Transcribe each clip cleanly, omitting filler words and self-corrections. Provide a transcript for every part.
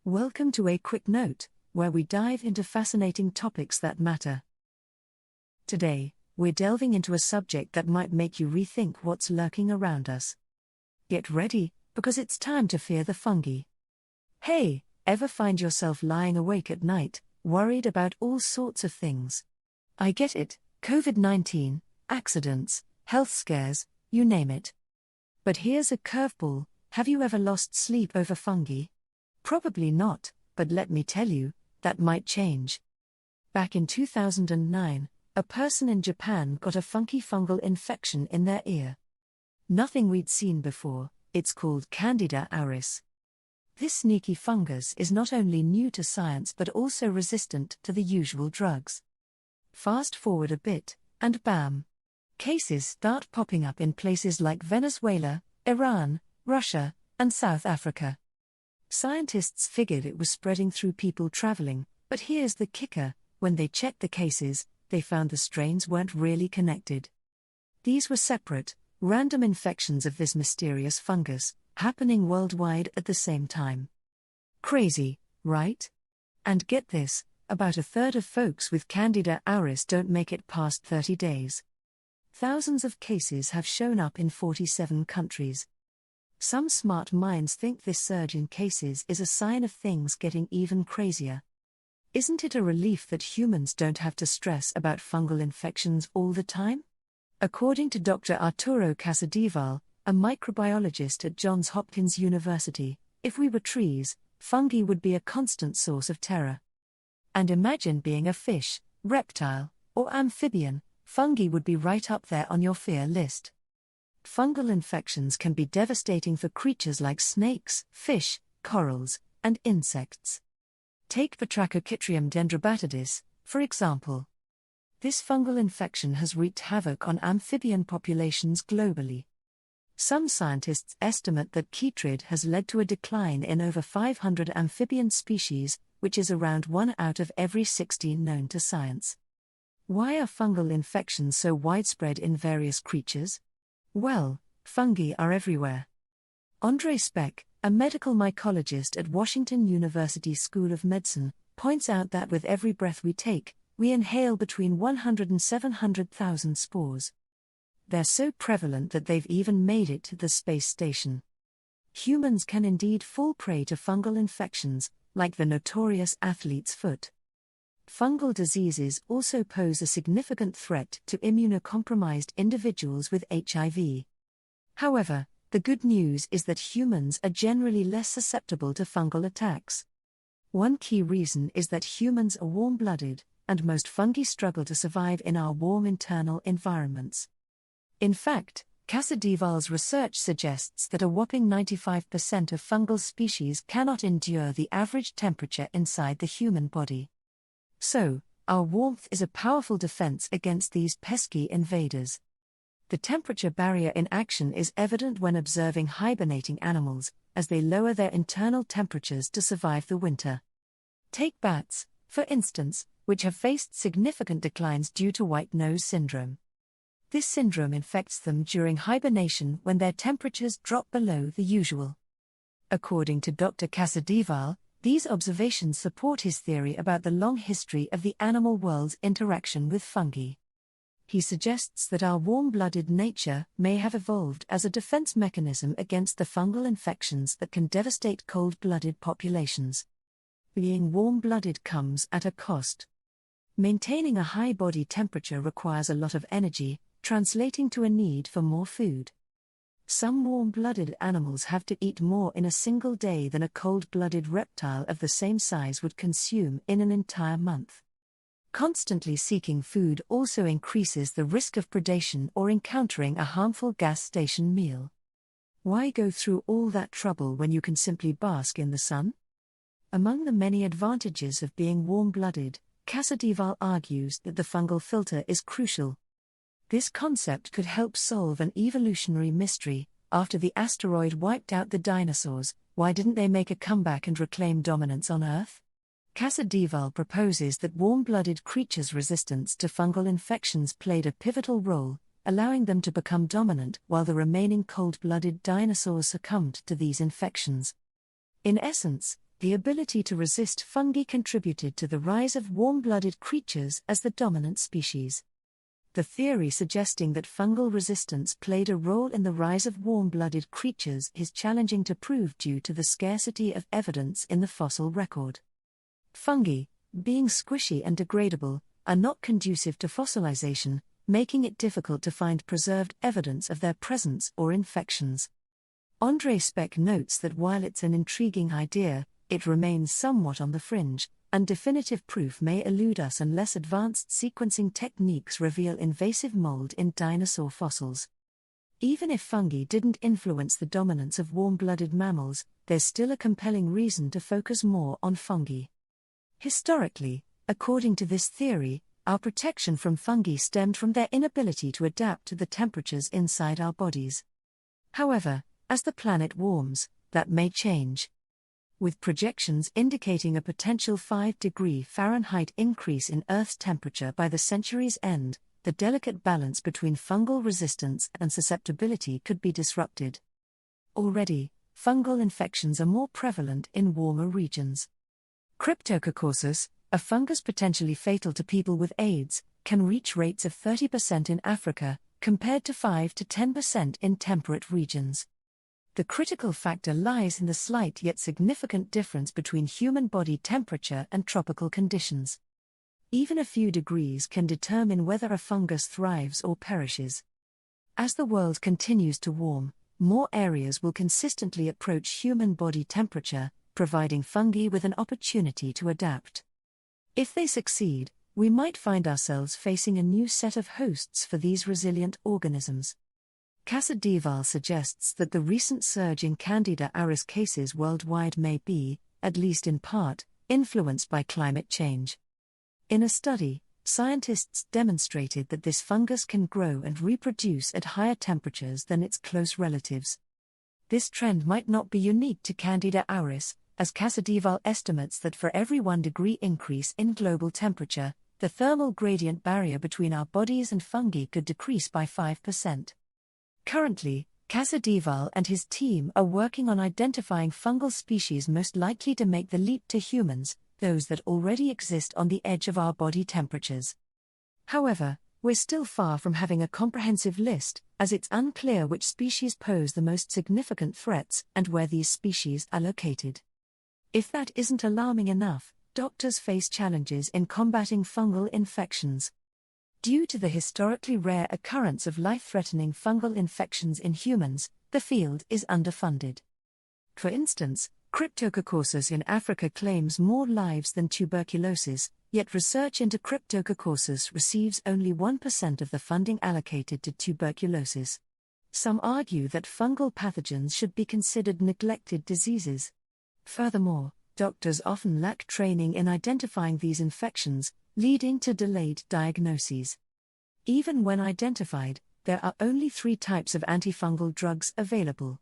Welcome to a quick note, where we dive into fascinating topics that matter. Today, we're delving into a subject that might make you rethink what's lurking around us. Get ready, because it's time to fear the fungi. Hey, ever find yourself lying awake at night, worried about all sorts of things? I get it, COVID-19, accidents, health scares, you name it. But here's a curveball: have you ever lost sleep over fungi? Probably not, but let me tell you, that might change. Back in 2009, a person in Japan got a funky fungal infection in their ear. Nothing we'd seen before. It's called Candida auris. This sneaky fungus is not only new to science but also resistant to the usual drugs. Fast forward a bit, and bam! Cases start popping up in places like Venezuela, Iran, Russia, and South Africa. Scientists figured it was spreading through people traveling, but here's the kicker: when they checked the cases, they found the strains weren't really connected. These were separate, random infections of this mysterious fungus, happening worldwide at the same time. Crazy, right? And get this, about a third of folks with Candida auris don't make it past 30 days. Thousands of cases have shown up in 47 countries. Some smart minds think this surge in cases is a sign of things getting even crazier. Isn't it a relief that humans don't have to stress about fungal infections all the time? According to Dr. Arturo Casadevall, a microbiologist at Johns Hopkins University, if we were trees, fungi would be a constant source of terror. And imagine being a fish, reptile, or amphibian, fungi would be right up there on your fear list. Fungal infections can be devastating for creatures like snakes, fish, corals, and insects. Take Batrachochytrium dendrobatidis, for example. This fungal infection has wreaked havoc on amphibian populations globally. Some scientists estimate that chytrid has led to a decline in over 500 amphibian species, which is around 1 out of every 16 known to science. Why are fungal infections so widespread in various creatures? Well, fungi are everywhere. Andre Speck, a medical mycologist at Washington University School of Medicine, points out that with every breath we take, we inhale between 100 and 700,000 spores. They're so prevalent that they've even made it to the space station. Humans can indeed fall prey to fungal infections, like the notorious athlete's foot. Fungal diseases also pose a significant threat to immunocompromised individuals with HIV. However, the good news is that humans are generally less susceptible to fungal attacks. One key reason is that humans are warm-blooded, and most fungi struggle to survive in our warm internal environments. In fact, Casadevall's research suggests that a whopping 95% of fungal species cannot endure the average temperature inside the human body. So, our warmth is a powerful defense against these pesky invaders. The temperature barrier in action is evident when observing hibernating animals, as they lower their internal temperatures to survive the winter. Take bats, for instance, which have faced significant declines due to white nose syndrome. This syndrome infects them during hibernation when their temperatures drop below the usual. According to Dr. Casadevall, these observations support his theory about the long history of the animal world's interaction with fungi. He suggests that our warm-blooded nature may have evolved as a defense mechanism against the fungal infections that can devastate cold-blooded populations. Being warm-blooded comes at a cost. Maintaining a high body temperature requires a lot of energy, translating to a need for more food. Some warm-blooded animals have to eat more in a single day than a cold-blooded reptile of the same size would consume in an entire month. Constantly seeking food also increases the risk of predation or encountering a harmful gas station meal. Why go through all that trouble when you can simply bask in the sun? Among the many advantages of being warm-blooded, Casadevall argues that the fungal filter is crucial. This concept could help solve an evolutionary mystery. After the asteroid wiped out the dinosaurs, why didn't they make a comeback and reclaim dominance on Earth? Casadevall proposes that warm-blooded creatures' resistance to fungal infections played a pivotal role, allowing them to become dominant while the remaining cold-blooded dinosaurs succumbed to these infections. In essence, the ability to resist fungi contributed to the rise of warm-blooded creatures as the dominant species. The theory suggesting that fungal resistance played a role in the rise of warm-blooded creatures is challenging to prove due to the scarcity of evidence in the fossil record. Fungi, being squishy and degradable, are not conducive to fossilization, making it difficult to find preserved evidence of their presence or infections. André Speck notes that while it's an intriguing idea, it remains somewhat on the fringe, and definitive proof may elude us unless advanced sequencing techniques reveal invasive mold in dinosaur fossils. Even if fungi didn't influence the dominance of warm-blooded mammals, there's still a compelling reason to focus more on fungi. Historically, according to this theory, our protection from fungi stemmed from their inability to adapt to the temperatures inside our bodies. However, as the planet warms, that may change. With projections indicating a potential 5-degree Fahrenheit increase in Earth's temperature by the century's end, the delicate balance between fungal resistance and susceptibility could be disrupted. Already, fungal infections are more prevalent in warmer regions. Cryptococcus, a fungus potentially fatal to people with AIDS, can reach rates of 30% in Africa, compared to 5 to 10% in temperate regions. The critical factor lies in the slight yet significant difference between human body temperature and tropical conditions. Even a few degrees can determine whether a fungus thrives or perishes. As the world continues to warm, more areas will consistently approach human body temperature, providing fungi with an opportunity to adapt. If they succeed, we might find ourselves facing a new set of hosts for these resilient organisms. Casadevall suggests that the recent surge in Candida auris cases worldwide may be, at least in part, influenced by climate change. In a study, scientists demonstrated that this fungus can grow and reproduce at higher temperatures than its close relatives. This trend might not be unique to Candida auris, as Casadevall estimates that for every 1 degree increase in global temperature, the thermal gradient barrier between our bodies and fungi could decrease by 5%. Currently, Casadevall and his team are working on identifying fungal species most likely to make the leap to humans, those that already exist on the edge of our body temperatures. However, we're still far from having a comprehensive list, as it's unclear which species pose the most significant threats and where these species are located. If that isn't alarming enough, doctors face challenges in combating fungal infections. Due to the historically rare occurrence of life-threatening fungal infections in humans, the field is underfunded. For instance, Cryptococcus in Africa claims more lives than tuberculosis, yet research into Cryptococcus receives only 1% of the funding allocated to tuberculosis. Some argue that fungal pathogens should be considered neglected diseases. Furthermore, doctors often lack training in identifying these infections, leading to delayed diagnoses. Even when identified, there are only 3 types of antifungal drugs available.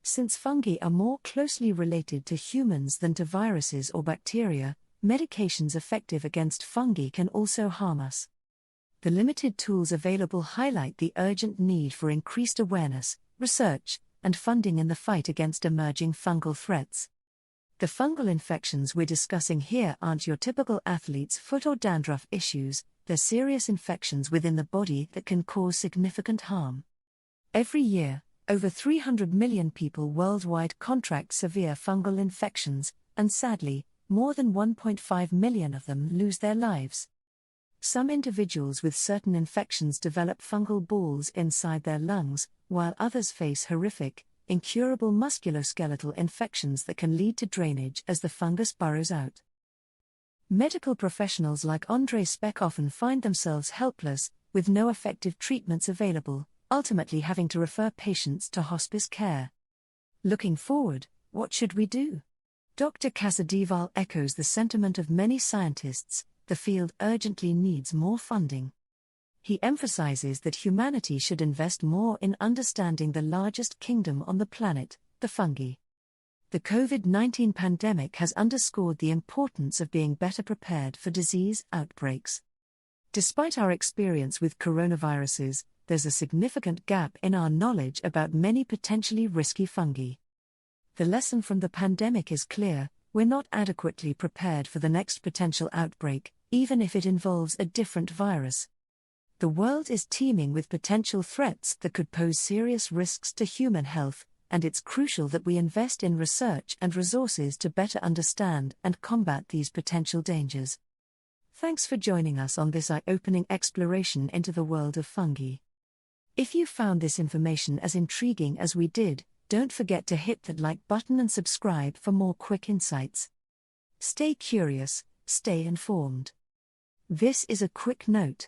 Since fungi are more closely related to humans than to viruses or bacteria, medications effective against fungi can also harm us. The limited tools available highlight the urgent need for increased awareness, research, and funding in the fight against emerging fungal threats. The fungal infections we're discussing here aren't your typical athlete's foot or dandruff issues, they're serious infections within the body that can cause significant harm. Every year, over 300 million people worldwide contract severe fungal infections, and sadly, more than 1.5 million of them lose their lives. Some individuals with certain infections develop fungal balls inside their lungs, while others face horrific, incurable musculoskeletal infections that can lead to drainage as the fungus burrows out. Medical professionals like André Speck often find themselves helpless, with no effective treatments available, ultimately having to refer patients to hospice care. Looking forward, what should we do? Dr. Casadevall echoes the sentiment of many scientists: the field urgently needs more funding. He emphasizes that humanity should invest more in understanding the largest kingdom on the planet, the fungi. The COVID-19 pandemic has underscored the importance of being better prepared for disease outbreaks. Despite our experience with coronaviruses, there's a significant gap in our knowledge about many potentially risky fungi. The lesson from the pandemic is clear: We're not adequately prepared for the next potential outbreak, even if it involves a different virus. The world is teeming with potential threats that could pose serious risks to human health, and it's crucial that we invest in research and resources to better understand and combat these potential dangers. Thanks for joining us on this eye-opening exploration into the world of fungi. If you found this information as intriguing as we did, don't forget to hit that like button and subscribe for more quick insights. Stay curious, stay informed. This is a quick note.